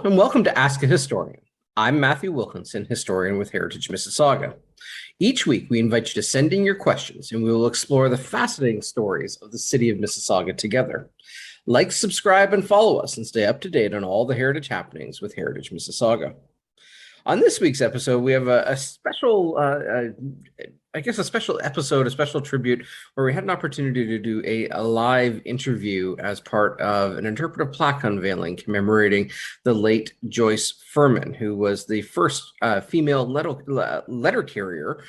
Hello and welcome to Ask a Historian. I'm Matthew Wilkinson, historian with Heritage Mississauga. Each week we invite you to send in your questions and we will explore the fascinating stories of the city of Mississauga together. Like, subscribe, and follow us and stay up to date on all the heritage happenings with Heritage Mississauga. On this week's episode, we have a special episode, a special tribute, where we had an opportunity to do a live interview as part of an interpretive plaque unveiling commemorating the late Joyce Firman, who was the first female letter carrier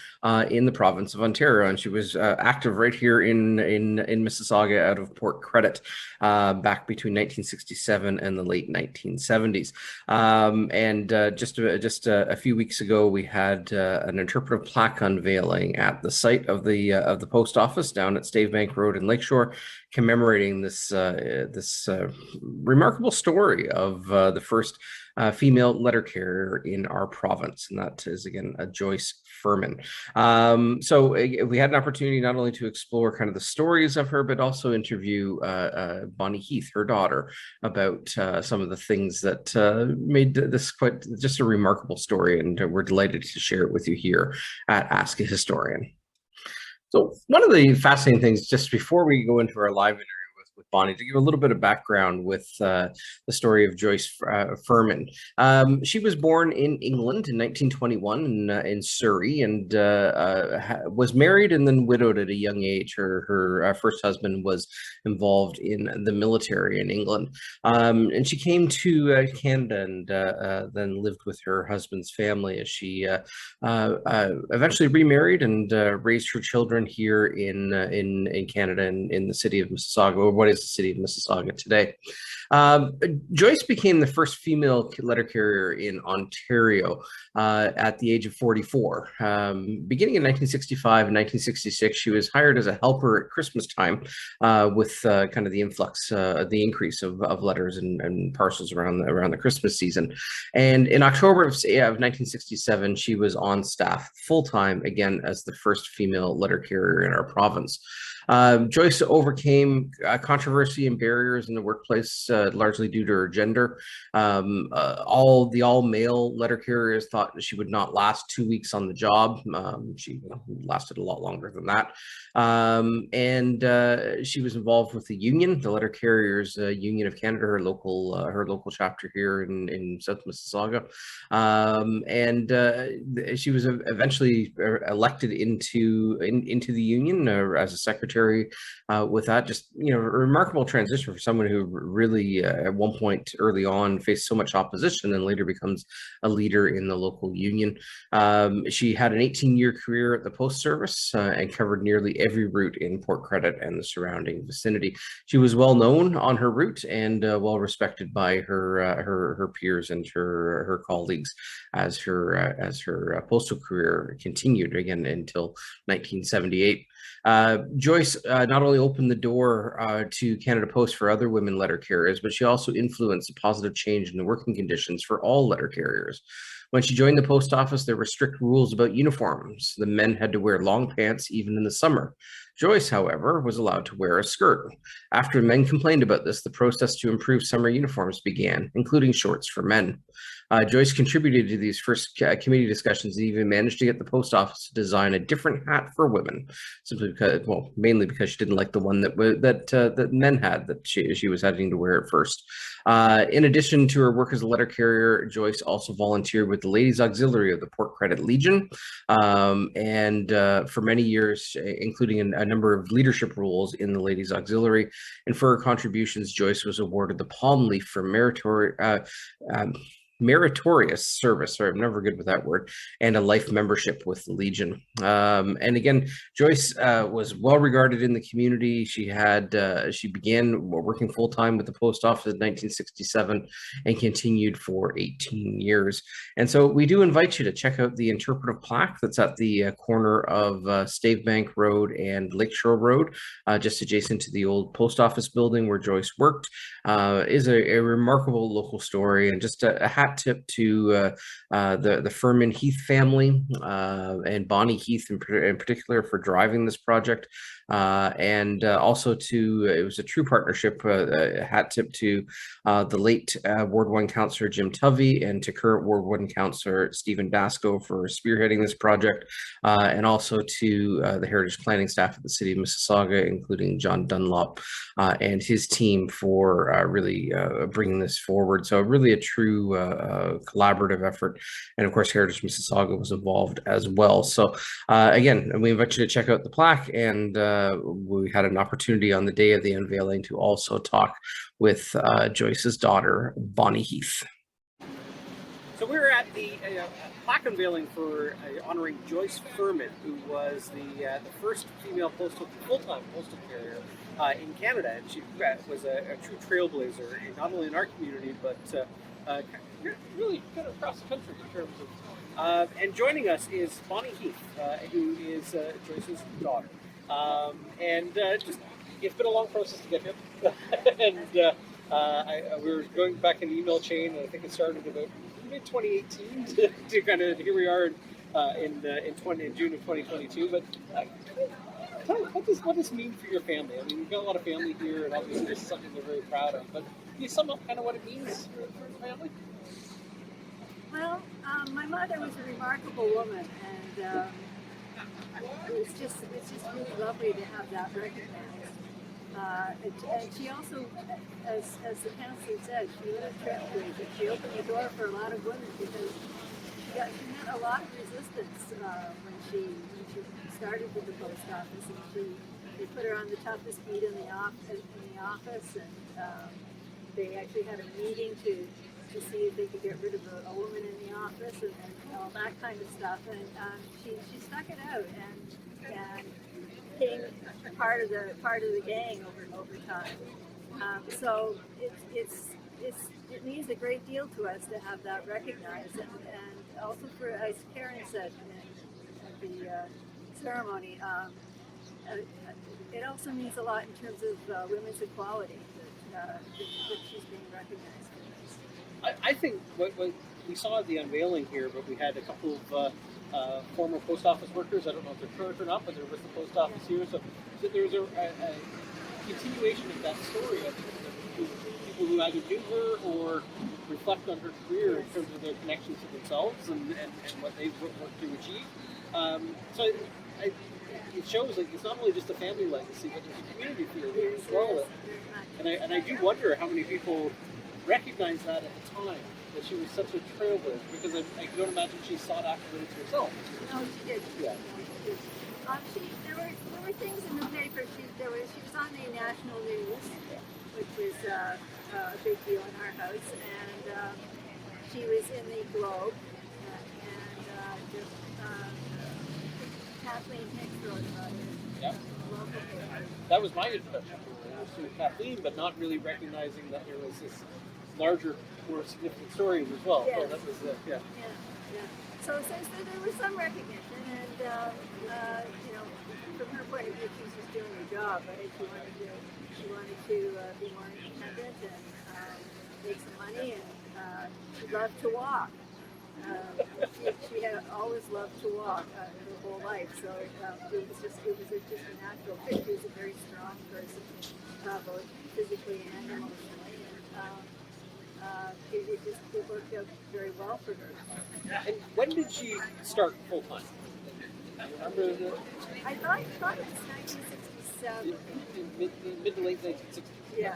in the province of Ontario, and she was active right here in Mississauga out of Port Credit back between 1967 and the late 1970s. Just a few weeks ago, we had an interpretive plaque unveiling at the site of the post office down at Stavebank Road in Lakeshore, commemorating this remarkable story of the first female letter carrier in our province, and that is again Joyce Firman. So we had an opportunity not only to explore kind of the stories of her, but also interview Bonnie Heath, her daughter, about some of the things that made this quite just a remarkable story, and we're delighted to share it with you here at Ask a Historian. So one of the fascinating things, just before we go into our live interview with Bonnie, to give a little bit of background with the story of Joyce Firman. She was born in England in 1921 in Surrey, and was married and then widowed at a young age. Her first husband was involved in the military in England, and she came to Canada and then lived with her husband's family as she eventually remarried and raised her children here in Canada and in the city of Mississauga, or what is the city of Mississauga today. Joyce became the first female letter carrier in Ontario at the age of 44. Beginning in 1965 and 1966, she was hired as a helper at Christmas time with kind of the influx, the increase of letters and parcels around the Christmas season. And in October of 1967, she was on staff full-time again as the first female letter carrier in our province. Joyce overcame controversy and barriers in the workplace, largely due to her gender. All male letter carriers thought that she would not last 2 weeks on the job. She lasted a lot longer than that. She was involved with the union, the Letter Carriers Union of Canada, her local chapter here in South Mississauga. She was eventually elected into the union as a secretary. With that, just a remarkable transition for someone who really at one point early on faced so much opposition and later becomes a leader in the local union. She had an 18-year career at the Post Service and covered nearly every route in Port Credit and the surrounding vicinity. She was well known on her route and well respected by her peers and her colleagues as her postal career continued again until 1978. Joyce not only opened the door to Canada Post for other women letter carriers, but she also influenced a positive change in the working conditions for all letter carriers. When she joined the post office, there were strict rules about uniforms. The men had to wear long pants even in the summer. Joyce, however, was allowed to wear a skirt. After men complained about this, the process to improve summer uniforms began, including shorts for men. Joyce contributed to these first committee discussions and even managed to get the post office to design a different hat for women, simply because, well, mainly because she didn't like the one that men had, that she was having to wear at first. In addition to her work as a letter carrier, Joyce also volunteered with the Ladies Auxiliary of the Port Credit Legion, for many years, including a number of leadership roles in the Ladies Auxiliary. And for her contributions, Joyce was awarded the Palm Leaf for meritorious service, sorry, I'm never good with that word, and a life membership with the Legion. And again, Joyce was well regarded in the community. She began working full-time with the post office in 1967 and continued for 18 years. And so we do invite you to check out the interpretive plaque that's at the corner of Stavebank Road and Lakeshore Road, just adjacent to the old post office building where Joyce worked. Is a remarkable local story, and just a hat tip to the Firman Heath family and Bonnie Heath in particular for driving this project. and also to, it was a true partnership, hat tip to the late Ward 1 Councillor Jim Tovey and to current Ward 1 Councillor Stephen Dasko for spearheading this project, and also to the Heritage Planning staff at the City of Mississauga, including John Dunlop and his team for really bringing this forward. So really a true collaborative effort. And of course, Heritage Mississauga was involved as well. So again, we invite you to check out the plaque, and we had an opportunity on the day of the unveiling to also talk with Joyce's daughter, Bonnie Heath. So we were at the plaque unveiling for honoring Joyce Firman, who was the first female full-time postal carrier in Canada, and she was a true trailblazer, not only in our community, but really kind of across the country in terms of. And joining us is Bonnie Heath, who is Joyce's daughter, and just it's been a long process to get here, and we were going back in the email chain, and I think it started about mid-2018 to kind of here we are in June of 2022. But tell me, what does this mean for your family? I mean, you've got a lot of family here, and obviously this is something they're very proud of. But can you sum up kind of what it means for the family? Well, my mother was a remarkable woman, and it's just really lovely to have that recognized. And she also, as the councillor said, she was a trailblazer. She opened the door for a lot of women because she met a lot of resistance when she started with the post office, and they put her on the toughest beat in the office, and they actually had a meeting to see if they could get rid of a woman in the office and all that kind of stuff. And she stuck it out and became part of the gang over time. So it means a great deal to us to have that recognized, and also for, as Karen said at the ceremony, it also means a lot in terms of women's equality that she's being recognized for this. I think what we saw at the unveiling here, but we had a couple of former post office workers. I don't know if they're current or not, but they're with the post office here. So there was a continuation of that story of people who either knew her or reflect on her career in terms of their connections to themselves and what they've worked to achieve. So it shows like it's not only just a family legacy, but there's a community feel here as well. And I do wonder how many people recognize that at the time, that she was such a trailblazer, because I don't imagine she sought accolades herself. No, she did. Yeah. There were things in the paper. She was on the national news, which was a big deal in our house, and she was in the Globe, and Kathleen Hicks wrote about it. Yeah. That was my introduction to Kathleen, but not really recognizing that there was this larger, more significant stories as well. Yes. So that was yeah. So there was some recognition, and from her point of view, she was just doing her job. Right? She wanted to be more independent and make some money, and she loved to walk. She had always loved to walk her whole life, so it was just a natural fit. She was a very strong person, both physically and emotionally. It worked out very well for her. And when did she start full time? Remember I thought it was 1967. Mid to late 1960s. Yeah.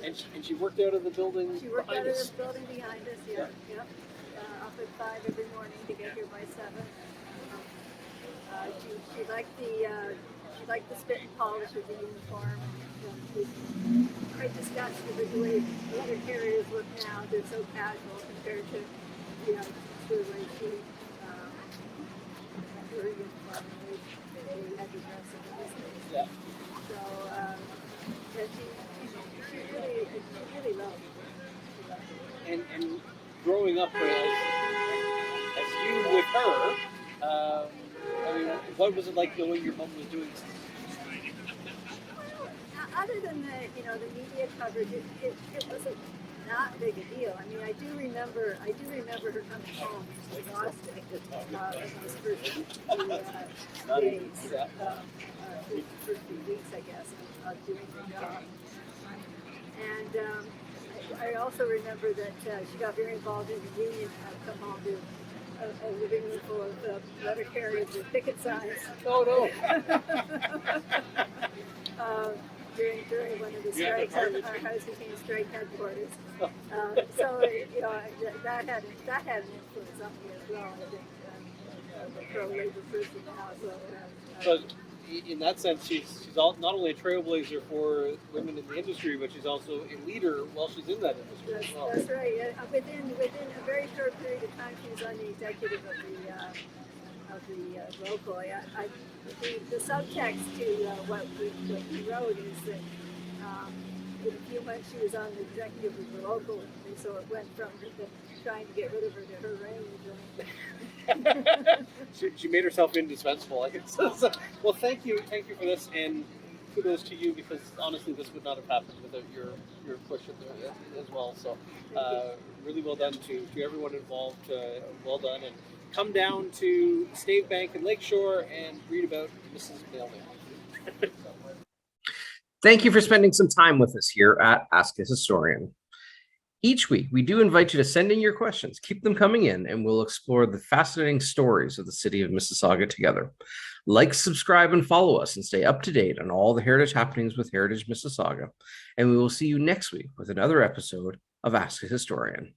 And she worked out of the building. She worked behind out us. of the building behind us. Yeah. Up at 5 every morning to get here by 7. She liked the spit and polish of the uniform. She was quite disgusted with the way letter carriers look now. They're so casual compared to the way she her uniform. They had to dress in those days. Yeah. So she really loved it. And growing up as you with her, I mean, what was it like knowing your mom was doing this? Other than the media coverage, it was not big a deal. I mean, I do remember her coming home to Boston in those first few days, first few weeks, I guess, of doing the job. And I also remember that she got very involved in the union. I'd come home to a living room full of letter carriers with picket signs. Oh no! During one of the strikes, our house became strike headquarters. So that had an influence on me as well. I think I'm a pro-labor person now, so in that sense, she's not only a trailblazer for women in the industry, but she's also a leader while she's in that industry as well. That's right. Within a very short period of time, she was on the executive of the local. The subtext to what we wrote is that in a few months she was on the executive of the local, and so it went from trying to get rid of her to her reign. She made herself indispensable, I guess. Well, thank you for this, and kudos to you, because honestly, this would not have happened without your push in there as well. So, really well done to everyone involved. Well done, and come down to Stave Bank and Lakeshore and read about Mrs. Mailman. Thank you for spending some time with us here at Ask a Historian. Each week, we do invite you to send in your questions. Keep them coming in, and we'll explore the fascinating stories of the city of Mississauga together. Like, subscribe, and follow us, and stay up to date on all the heritage happenings with Heritage Mississauga. And we will see you next week with another episode of Ask a Historian.